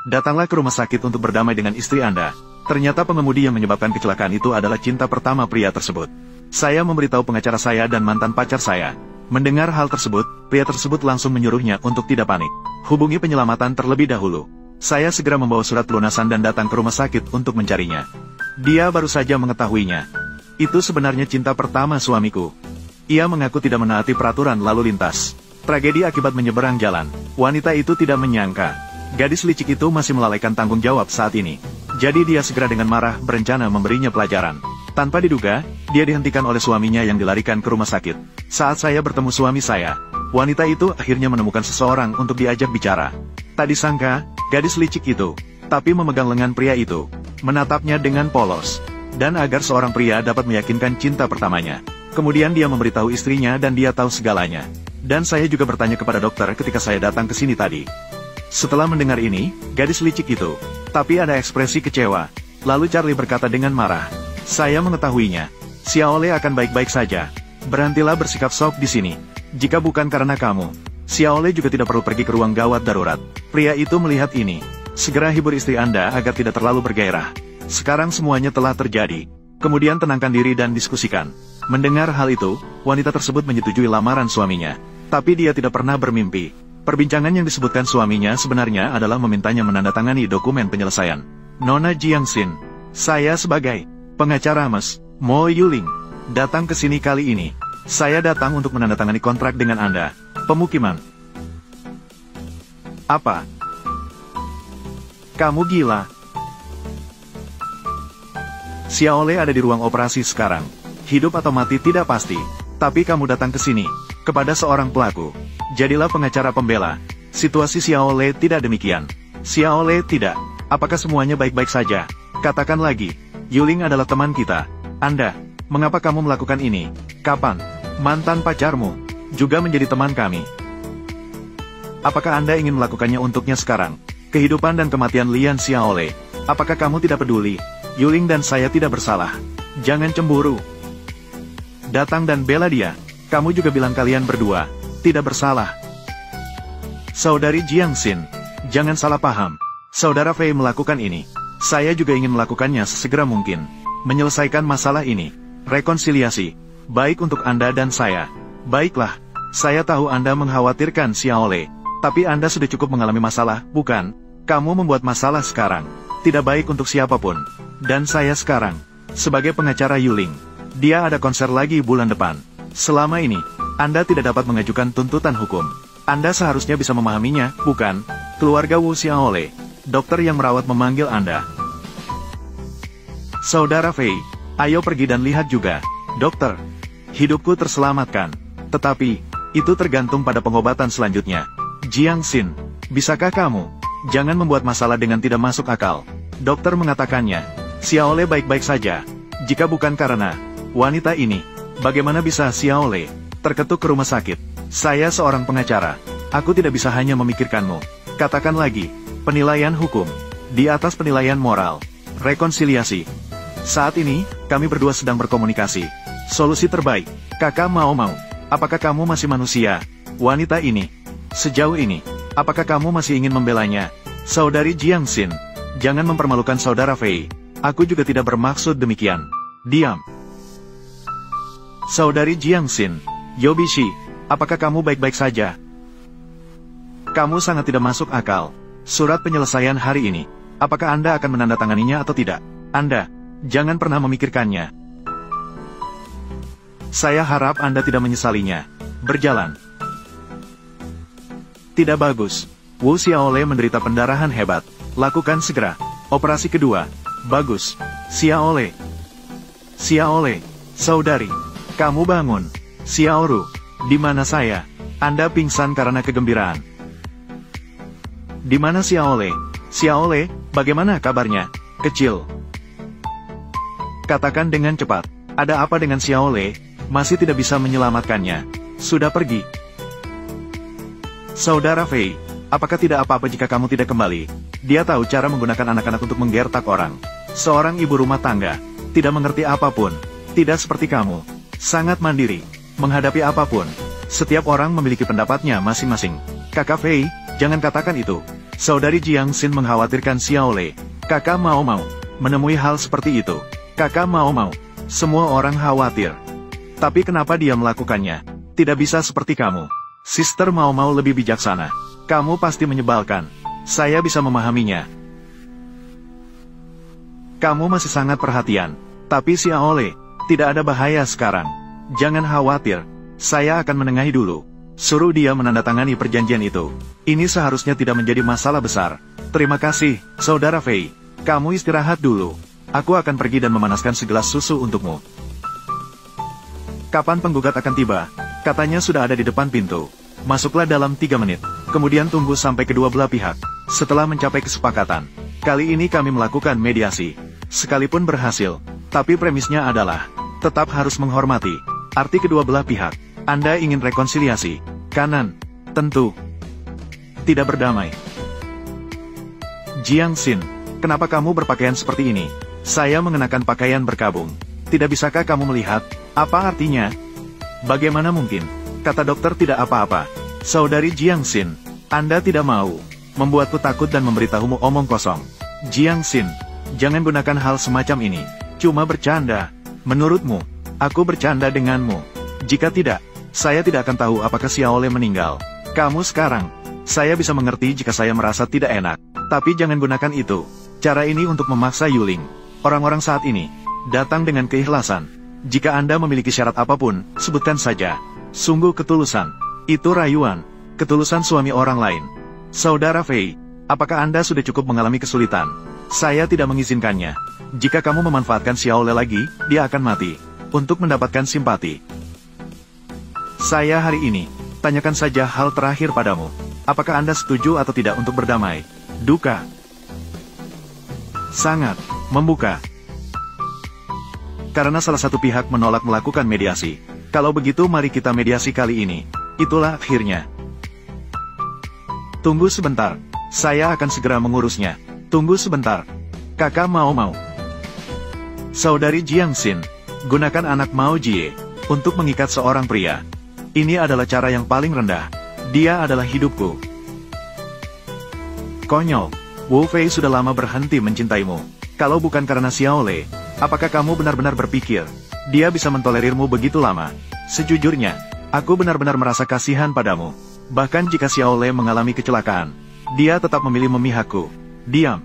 Datanglah ke rumah sakit untuk berdamai dengan istri Anda. Ternyata pengemudi yang menyebabkan kecelakaan itu adalah cinta pertama pria tersebut. Saya memberitahu pengacara saya dan mantan pacar saya. Mendengar hal tersebut, pria tersebut langsung menyuruhnya untuk tidak panik. Hubungi penyelamatan terlebih dahulu. Saya segera membawa surat pelunasan dan datang ke rumah sakit untuk mencarinya. Dia baru saja mengetahuinya. Itu sebenarnya cinta pertama suamiku. Ia mengaku tidak menaati peraturan lalu lintas. Tragedi akibat menyeberang jalan. Wanita itu tidak menyangka. Gadis licik itu masih melalaikan tanggung jawab saat ini. Jadi dia segera dengan marah berencana memberinya pelajaran. Tanpa diduga, dia dihentikan oleh suaminya yang dilarikan ke rumah sakit. Saat saya bertemu suami saya, wanita itu akhirnya menemukan seseorang untuk diajak bicara. Tak disangka, gadis licik itu, tapi memegang lengan pria itu, menatapnya dengan polos. Dan agar seorang pria dapat meyakinkan cinta pertamanya. Kemudian dia memberitahu istrinya dan dia tahu segalanya. Dan saya juga bertanya kepada dokter ketika saya datang ke sini tadi. Setelah mendengar ini, gadis licik itu, tapi ada ekspresi kecewa. Lalu Charlie berkata dengan marah, "Saya mengetahuinya. Xiaole akan baik-baik saja. Berhentilah bersikap sok di sini. Jika bukan karena kamu, Xiaole juga tidak perlu pergi ke ruang gawat darurat." Pria itu melihat ini. Segera hibur istri Anda agar tidak terlalu bergairah. Sekarang semuanya telah terjadi. Kemudian tenangkan diri dan diskusikan. Mendengar hal itu, wanita tersebut menyetujui lamaran suaminya. Tapi dia tidak pernah bermimpi. Perbincangan yang disebutkan suaminya sebenarnya adalah memintanya menandatangani dokumen penyelesaian. Nona Jiangxin, saya sebagai pengacara Mas Mo Yuling, datang ke sini kali ini. Saya datang untuk menandatangani kontrak dengan Anda. Pemukiman. Apa? Kamu gila? Xiaole ada di ruang operasi sekarang. Hidup atau mati tidak pasti. Tapi kamu datang ke sini, kepada seorang pelaku. Jadilah pengacara pembela. Situasi Xiaole tidak demikian. Xiaole tidak. Apakah semuanya baik-baik saja? Katakan lagi. Yuling adalah teman kita. Anda, mengapa kamu melakukan ini? Kapan? Mantan pacarmu juga menjadi teman kami. Apakah Anda ingin melakukannya untuknya sekarang? Kehidupan dan kematian Lian Xiaole. Apakah kamu tidak peduli? Yuling dan saya tidak bersalah. Jangan cemburu. Datang dan bela dia. Kamu juga bilang kalian berdua tidak bersalah. Saudari Jiangxin, jangan salah paham. Saudara Fei melakukan ini. Saya juga ingin melakukannya sesegera mungkin. Menyelesaikan masalah ini. Rekonsiliasi. Baik untuk Anda dan saya. Baiklah. Saya tahu Anda mengkhawatirkan Xiaole. Tapi Anda sudah cukup mengalami masalah, bukan? Kamu membuat masalah sekarang. Tidak baik untuk siapapun. Dan saya sekarang, sebagai pengacara Yuling, dia ada konser lagi bulan depan. Selama ini, Anda tidak dapat mengajukan tuntutan hukum. Anda seharusnya bisa memahaminya, bukan? Keluarga Wu Xiaole, dokter yang merawat memanggil Anda. Saudara Fei, ayo pergi dan lihat juga. Dokter, hidupku terselamatkan. Tetapi, itu tergantung pada pengobatan selanjutnya. Jiangxin, bisakah kamu? Jangan membuat masalah dengan tidak masuk akal. Dokter mengatakannya, Xiaole baik-baik saja. Jika bukan karena wanita ini, bagaimana bisa Xiaole terketuk ke rumah sakit? Saya seorang pengacara. Aku tidak bisa hanya memikirkanmu. Katakan lagi, penilaian hukum di atas penilaian moral. Rekonsiliasi. Saat ini, kami berdua sedang berkomunikasi. Solusi terbaik. Kakak mau. Apakah kamu masih manusia? Wanita ini. Sejauh ini, apakah kamu masih ingin membelanya? Saudari Jiangxin, jangan mempermalukan saudara Fei. Aku juga tidak bermaksud demikian. Diam. Saudari Jiangxin, Yobishi, apakah kamu baik-baik saja? Kamu sangat tidak masuk akal. Surat penyelesaian hari ini. Apakah Anda akan menandatanganinya atau tidak? Anda, jangan pernah memikirkannya. Saya harap Anda tidak menyesalinya. Berjalan. Tidak bagus. Wu Xiaole menderita pendarahan hebat. Lakukan segera. Operasi kedua. Bagus. Xiaole. Xiaole. Saudari. Kamu bangun. Xiaoru. Di mana saya? Anda pingsan karena kegembiraan. Di mana Xiaole? Xiaole, bagaimana kabarnya? Kecil. Katakan dengan cepat. Ada apa dengan Xiaole? Masih tidak bisa menyelamatkannya. Sudah pergi. Saudara Fei, apakah tidak apa-apa jika kamu tidak kembali? Dia tahu cara menggunakan anak-anak untuk menggertak orang. Seorang ibu rumah tangga, tidak mengerti apapun. Tidak seperti kamu. Sangat mandiri, menghadapi apapun. Setiap orang memiliki pendapatnya masing-masing. Kakak Fei, jangan katakan itu. Saudari Jiang Xin mengkhawatirkan Xiaole. Kakak mau menemui hal seperti itu. Kakak mau semua orang khawatir. Tapi kenapa dia melakukannya? Tidak bisa seperti kamu. Sister mau lebih bijaksana. Kamu pasti menyebalkan. Saya bisa memahaminya. Kamu masih sangat perhatian. Tapi Xiaole, tidak ada bahaya sekarang. Jangan khawatir. Saya akan menengahi dulu. Suruh dia menandatangani perjanjian itu. Ini seharusnya tidak menjadi masalah besar. Terima kasih, Saudara Fei. Kamu istirahat dulu. Aku akan pergi dan memanaskan segelas susu untukmu. Kapan penggugat akan tiba? Katanya sudah ada di depan pintu. Masuklah dalam 3 menit. Kemudian tunggu sampai kedua belah pihak. Setelah mencapai kesepakatan. Kali ini kami melakukan mediasi. Sekalipun berhasil. Tapi premisnya adalah tetap harus menghormati arti kedua belah pihak. Anda ingin rekonsiliasi, kanan? Tentu tidak berdamai. Jiang Xin, kenapa kamu berpakaian seperti ini? Saya mengenakan pakaian berkabung. Tidak bisakah kamu melihat apa artinya? Bagaimana mungkin? Kata dokter tidak apa-apa. Saudari Jiang Xin, Anda tidak mau membuatku takut dan memberitahumu omong kosong. Jiang Xin, jangan gunakan hal semacam ini. Cuma bercanda. Menurutmu, aku bercanda denganmu. Jika tidak, saya tidak akan tahu apakah Xiaole meninggal. Kamu sekarang, saya bisa mengerti jika saya merasa tidak enak. Tapi jangan gunakan itu. Cara ini untuk memaksa Yuling. Orang-orang saat ini datang dengan keikhlasan. Jika Anda memiliki syarat apapun, sebutkan saja. Sungguh ketulusan. Itu rayuan. Ketulusan suami orang lain. Saudara Fei, apakah Anda sudah cukup mengalami kesulitan? Saya tidak mengizinkannya. Jika kamu memanfaatkan Xiaole lagi, dia akan mati. Untuk mendapatkan simpati. Saya hari ini, tanyakan saja hal terakhir padamu. Apakah Anda setuju atau tidak untuk berdamai? Duka. Sangat membuka. Karena salah satu pihak menolak melakukan mediasi. Kalau begitu mari kita mediasi kali ini. Itulah akhirnya. Tunggu sebentar. Saya akan segera mengurusnya. Tunggu sebentar. Kakak mau. Saudari Jiang Xin, gunakan anak Mao Jie untuk mengikat seorang pria. Ini adalah cara yang paling rendah. Dia adalah hidupku. Konyol. Wu Fei sudah lama berhenti mencintaimu. Kalau bukan karena Xiaole, apakah kamu benar-benar berpikir dia bisa mentolerirmu begitu lama? Sejujurnya, aku benar-benar merasa kasihan padamu. Bahkan jika Xiaole mengalami kecelakaan, dia tetap memilih memihakku. Diam.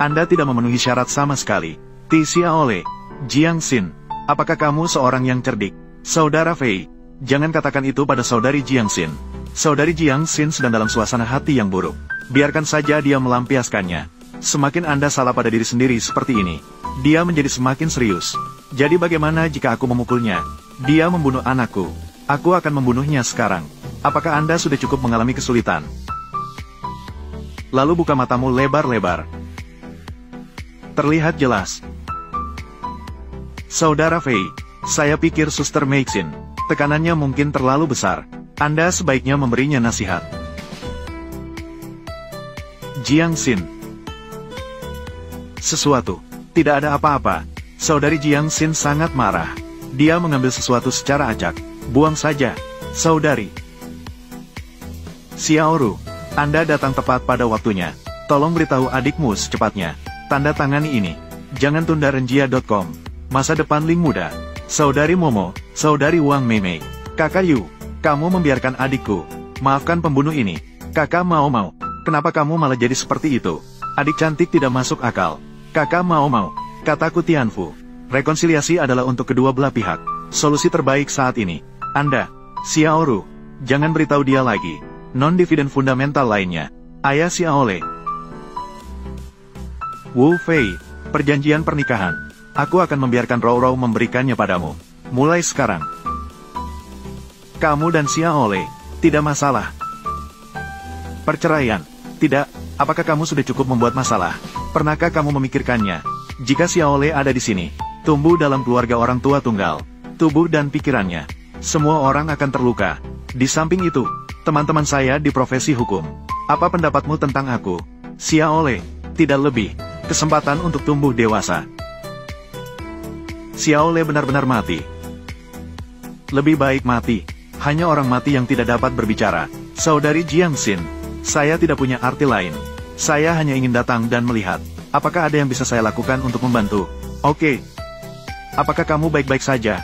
Anda tidak memenuhi syarat sama sekali. Ti Xiaole, Jiang Xin, apakah kamu seorang yang cerdik? Saudara Fei, jangan katakan itu pada saudari Jiang Xin. Saudari Jiang Xin sedang dalam suasana hati yang buruk. Biarkan saja dia melampiaskannya. Semakin Anda salah pada diri sendiri seperti ini, dia menjadi semakin serius. Jadi bagaimana jika aku memukulnya? Dia membunuh anakku. Aku akan membunuhnya sekarang. Apakah Anda sudah cukup mengalami kesulitan? Lalu buka matamu lebar-lebar. Terlihat jelas. Saudara Fei, saya pikir Suster Meixin, tekanannya mungkin terlalu besar. Anda sebaiknya memberinya nasihat. Jiang Xin. Sesuatu. Tidak ada apa-apa. Saudari Jiang Xin sangat marah. Dia mengambil sesuatu secara acak. Buang saja, saudari. Xiaoru, Anda datang tepat pada waktunya. Tolong beritahu adikmu secepatnya. Tanda tangani ini. Jangan tunda renjia.com. Masa depan Ling muda. Saudari Momo, Saudari Wang Meimei. Kakak Yu, kamu membiarkan adikku. Maafkan pembunuh ini. Kakak mau. Kenapa kamu malah jadi seperti itu? Adik cantik tidak masuk akal. Kakak mau. Kataku Tianfu. Rekonsiliasi adalah untuk kedua belah pihak. Solusi terbaik saat ini. Anda, Xiaoru, jangan beritahu dia lagi. Non-dividen fundamental lainnya. Ayah Xiaole. Wu Fei, perjanjian pernikahan. Aku akan membiarkan Rou memberikannya padamu. Mulai sekarang. Kamu dan Xiaole, tidak masalah. Perceraian. Tidak, apakah kamu sudah cukup membuat masalah? Pernahkah kamu memikirkannya? Jika Xiaole ada di sini, tumbuh dalam keluarga orang tua tunggal, tubuh dan pikirannya, semua orang akan terluka. Di samping itu, teman-teman saya di profesi hukum. Apa pendapatmu tentang aku? Xiaole, tidak lebih. Kesempatan untuk tumbuh dewasa. Xiaole benar-benar mati. Lebih baik mati. Hanya orang mati yang tidak dapat berbicara. Saudari Jiang Xin, Saya tidak punya arti lain. Saya hanya ingin datang dan melihat. Apakah ada yang bisa saya lakukan untuk membantu? Oke. Apakah kamu baik-baik saja?